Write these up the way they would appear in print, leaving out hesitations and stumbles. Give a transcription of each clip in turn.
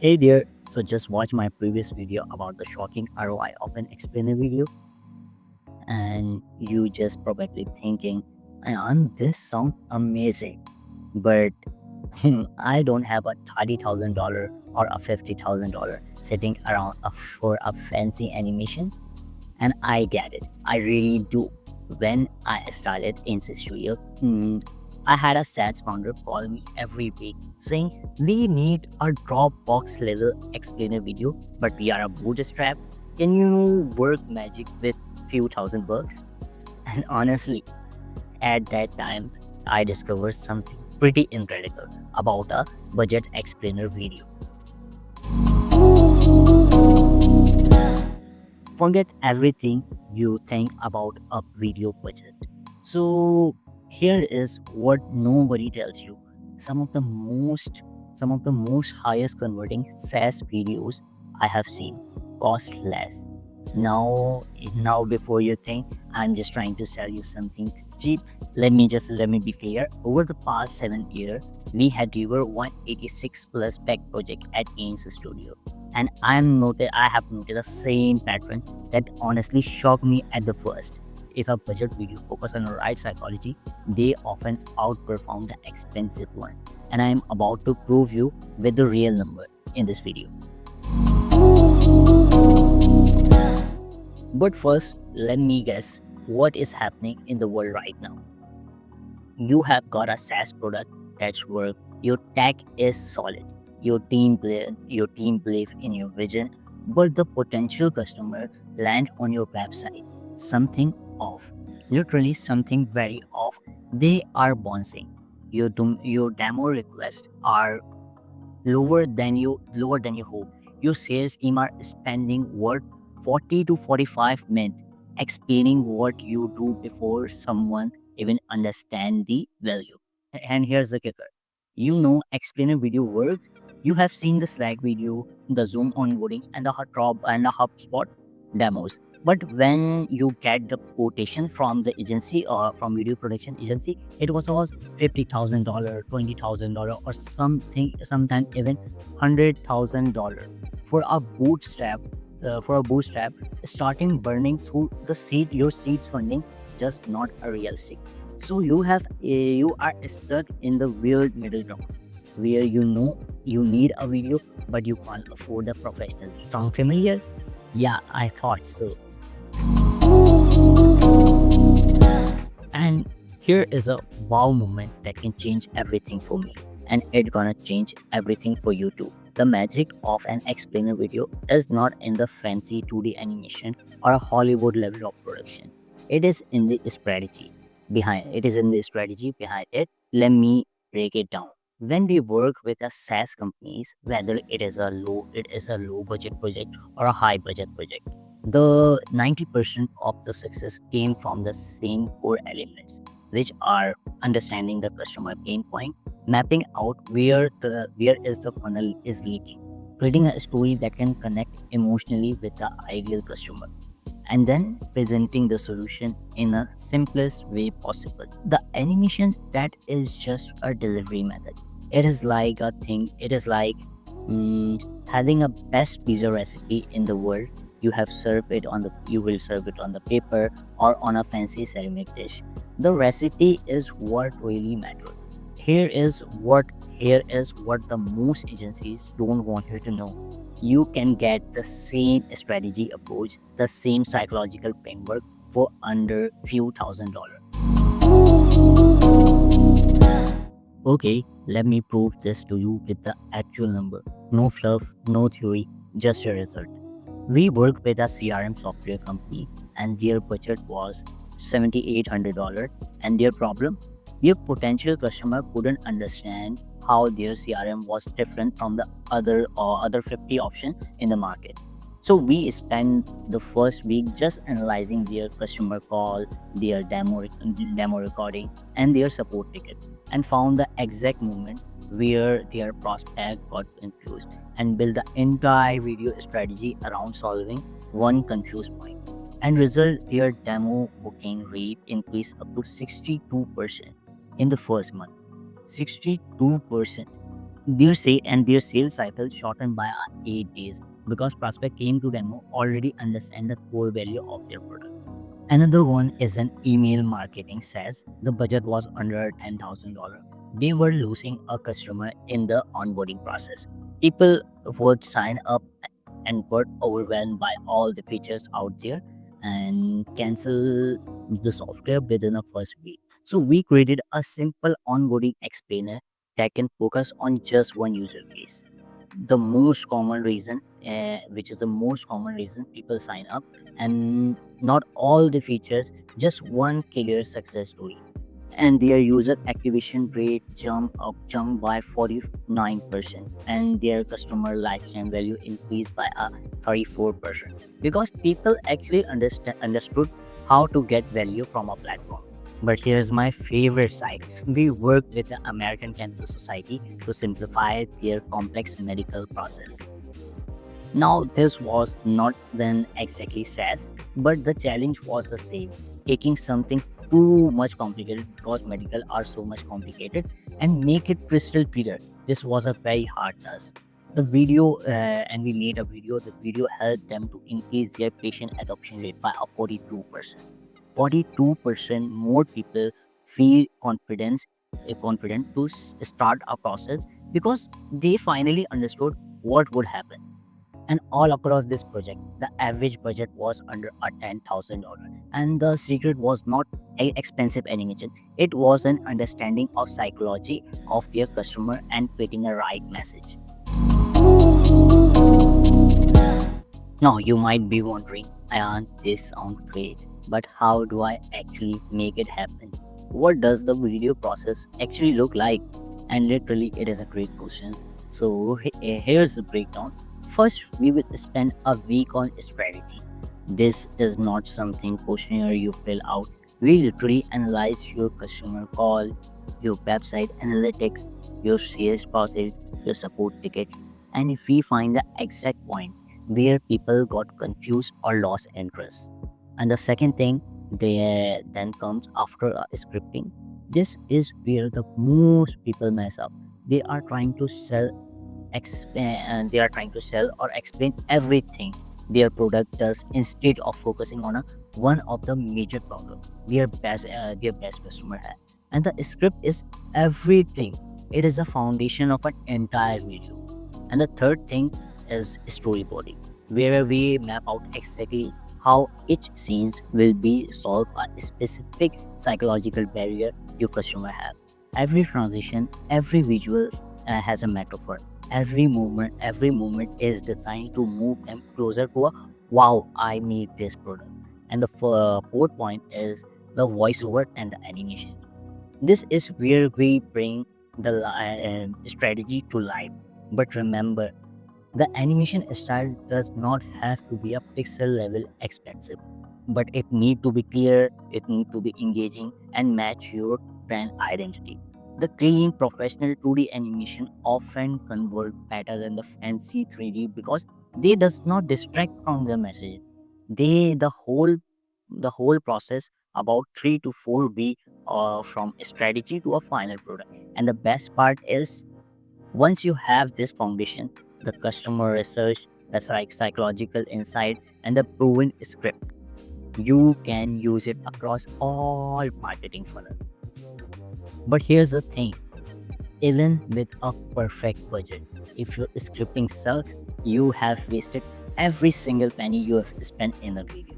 Hey there, so just watch my previous video about the shocking ROI of an explainer video, and you just probably thinking, this sounds amazing, but I don't have a $30,000 or a $50,000 sitting around for a fancy animation. And I get it, I really do. When I started in Studio, I had a SaaS founder call me every week saying, "We need a Dropbox level explainer video, but we are a bootstrap. Can you work magic with few thousand bucks?" And honestly, at that time, I discovered something pretty incredible about a budget explainer video. Forget everything you think about a video budget. So here is what nobody tells you. Some of the most some of the most highest converting SaaS videos I have seen cost less. Now before you think I'm just trying to sell you something cheap, let me be clear. Over the past 7 years, we had delivered 186 plus pack project at Ames Studio. And I have noted the same pattern that honestly shocked me at the first. If a budget video focuses on the right psychology, they often outperform the expensive one. And I am about to prove you with the real number in this video. But first, let me guess what is happening in the world right now. You have got a SaaS product that's work, your tech is solid, your team believe in your vision, but the potential customer land on your website. Something off. Literally something very off. They are bouncing. Your demo requests are lower than you hope. Your sales team are spending what 40 to 45 minutes explaining what you do before someone even understand the value. And here's the kicker. You know explainer video works. You have seen the Slack video, the Zoom onboarding, and the HubSpot demos. But when you get the quotation from the agency or from video production agency, it was all $50,000, $20,000, or sometimes even $100,000 for a bootstrap. Starting burning through the your seeds funding just not a realistic. So you are stuck in the weird middle ground where you know you need a video but you can't afford the professional. Sound familiar? Yeah, I thought so. And here is a wow moment that can change everything for me. And it's gonna change everything for you too. The magic of an explainer video is not in the fancy 2D animation or a Hollywood level of production. It is in the strategy behind it. Let me break it down. When we work with a SaaS companies, whether it is a low budget project or a high budget project, the 90% of the success came from the same core elements, which are understanding the customer pain point, mapping out where is the funnel is leaking, creating a story that can connect emotionally with the ideal customer, and then presenting the solution in the simplest way possible. The animation, that is just a delivery method. It is like having a best pizza recipe in the world. You will serve it on the paper or on a fancy ceramic dish. The recipe is what really matters. Here is what the most agencies don't want you to know. You can get the same strategy approach, the same psychological framework for under few $1,000s. Okay, let me prove this to you with the actual number. No fluff, no theory, just a result. We work with a CRM software company and their budget was $7,800, and their problem? Their potential customer couldn't understand how their CRM was different from the other 50 options in the market. So we spent the first week just analyzing their customer call, their demo recording, and their support ticket, and found the exact moment where their prospect got confused, and built the entire video strategy around solving one confused point. And result, their demo booking rate increased up to 62% in the first month. 62%. Their sales cycle shortened by 8 days because prospect came to demo already understand the core value of their product. Another one is an email marketing SaaS. The budget was under $10,000. They were losing a customer in the onboarding process. People would sign up and got overwhelmed by all the features out there and cancel the software within the first week. So we created a simple onboarding explainer that can focus on just one user case. The most common reason, which is the most common reason people sign up, and not all the features, just one clear success story. And their user activation rate jumped by 49%, and their customer lifetime value increased by 34% because people actually understood how to get value from a platform. But here's my favorite side. We worked with the American Cancer Society to simplify their complex medical process. Now, this was not then exactly SaaS, but the challenge was the same. Taking something too much complicated because medical are so much complicated and make it crystal clear. This was a very hard task. The video, and we made a video, the video helped them to increase their patient adoption rate by a 42%. 42% more people feel confident to start a process because they finally understood what would happen. And all across this project, the average budget was under a $10,000. And the secret was not a expensive animation. It was an understanding of psychology of their customer and creating a right message. Now you might be wondering, this sounds great, but how do I actually make it happen? What does the video process actually look like? And literally, it is a great question. So here's the breakdown. First, we will spend a week on strategy. This is not something questionnaire you fill out. We literally analyze your customer call, your website analytics, your sales process, your support tickets, and if we find the exact point where people got confused or lost interest. And the second thing they then comes after scripting. This is where the most people mess up. They are trying to they are trying to sell or explain everything their product does instead of focusing on one of the major problems their best customer has. And the script is everything. It is the foundation of an entire video. And the third thing is storyboarding, where we map out exactly how each scenes will be solved a specific psychological barrier your customer have. Every transition, every visual has a metaphor. Every movement is designed to move them closer to a wow, I need this product. And the fourth point is the voiceover and the animation. This is where we bring the strategy to life. But remember, the animation style does not have to be a pixel level expensive, but it need to be clear, it need to be engaging and match your brand identity. The clean professional 2D animation often convert better than the fancy 3D because they does not distract from the message. The whole process about 3 to 4 week from strategy to a final product. And the best part is once you have this foundation, the customer research, the psychological insight, and the proven script, you can use it across all marketing funnel. But here's the thing, even with a perfect budget, if your scripting sucks, you have wasted every single penny you have spent in a video.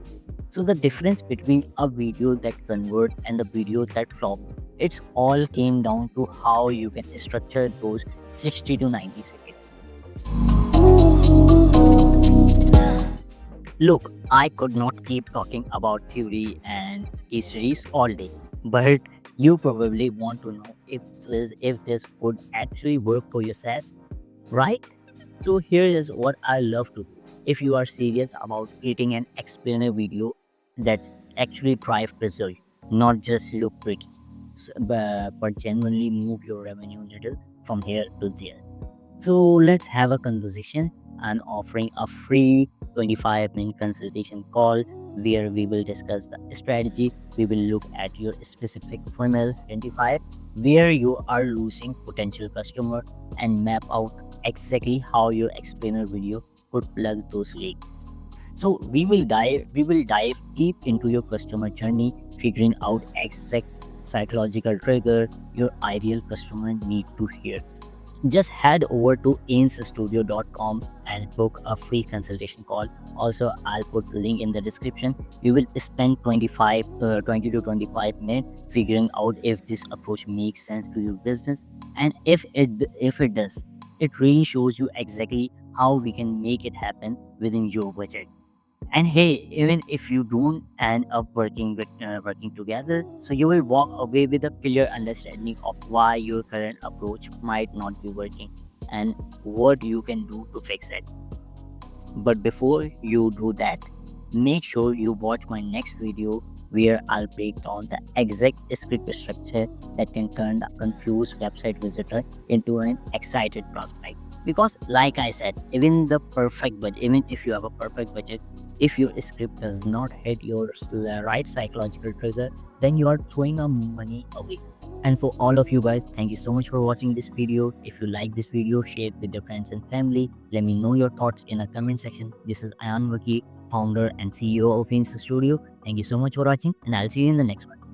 So the difference between a video that convert and the video that flop, it's all came down to how you can structure those 60 to 90 seconds. Look, I could not keep talking about theory and histories all day, but you probably want to know if this would actually work for your SaaS, right? So here is what I love to do. If you are serious about creating an explainer video that actually drive result, not just look pretty, but genuinely move your revenue needle from here to there. So let's have a conversation. I'm offering a free 25-minute consultation call where we will discuss the strategy. We will look at your specific funnel, identify where you are losing potential customer, and map out exactly how your explainer video could plug those leaks. So we will dive deep into your customer journey, figuring out exact psychological trigger your ideal customer need to hear. Just head over to ainsstudio.com and book a free consultation call. Also, I'll put the link in the description. We will spend 20 to 25 minutes figuring out if this approach makes sense to your business, and if it does, it really shows you exactly how we can make it happen within your budget. And hey, even if you don't end up working together, so you will walk away with a clear understanding of why your current approach might not be working and what you can do to fix it. But before you do that, make sure you watch my next video where I'll break down the exact script structure that can turn a confused website visitor into an excited prospect. Because, like I said, even if you have a perfect budget, if your script does not hit the right psychological trigger, then you are throwing our money away. And for all of you guys, thank you so much for watching this video. If you like this video, share it with your friends and family. Let me know your thoughts in the comment section. This is Ayan Waki, founder and CEO of Insta Studio. Thank you so much for watching, and I'll see you in the next one.